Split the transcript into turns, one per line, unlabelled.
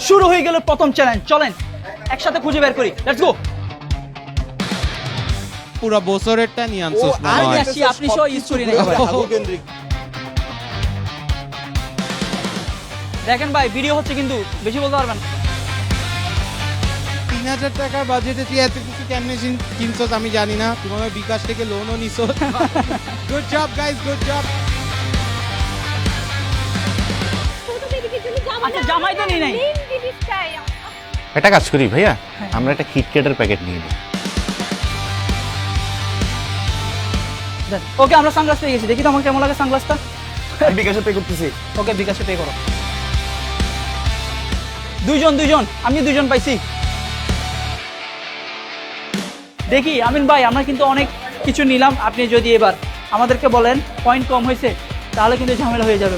শুরু হয়ে গেল প্রথম চ্যালেঞ্জ। চলেন একসাথে খুঁজে বের করি, লেটস গো।
পুরো বছরেরটা নিয়ে আনছস মনে
আমি
হয়।
আসছি, আপনি সহ ইউজ করি না একেবারে। দেখেন ভাই, ভিডিও হচ্ছে কিন্তু বেশি বলতে পারবেন না।
3000 টাকার বাজেটে তুই এত কিছু কেমনে কিনছস আমি জানি না। তুমি আমার বিকাশ থেকে লোনও নিছস। Good job guys, good job.
আচ্ছা, জামাই তো নিয়ে নাই।
একটা কাজ করি ভাইয়া, আমরা একটা কিটক্যাটের প্যাকেট নিয়ে নিই।
ওকে, আমরা সানগ্লাস পেয়ে গেছি। দেখি তো আমার কেমন লাগে সানগ্লাসটা।
আমি বিকাশে পে করতেছি।
ওকে, বিকাশে পে করো। দুইজন, আমি দুইজন পাইছি। দেখি আমিন ভাই, আমরা কিন্তু অনেক কিছু নিলাম। আপনি যদি এবার আমাদেরকে বলেন পয়েন্ট কম হয়েছে, তাহলে কিন্তু ঝামেলা হয়ে যাবে।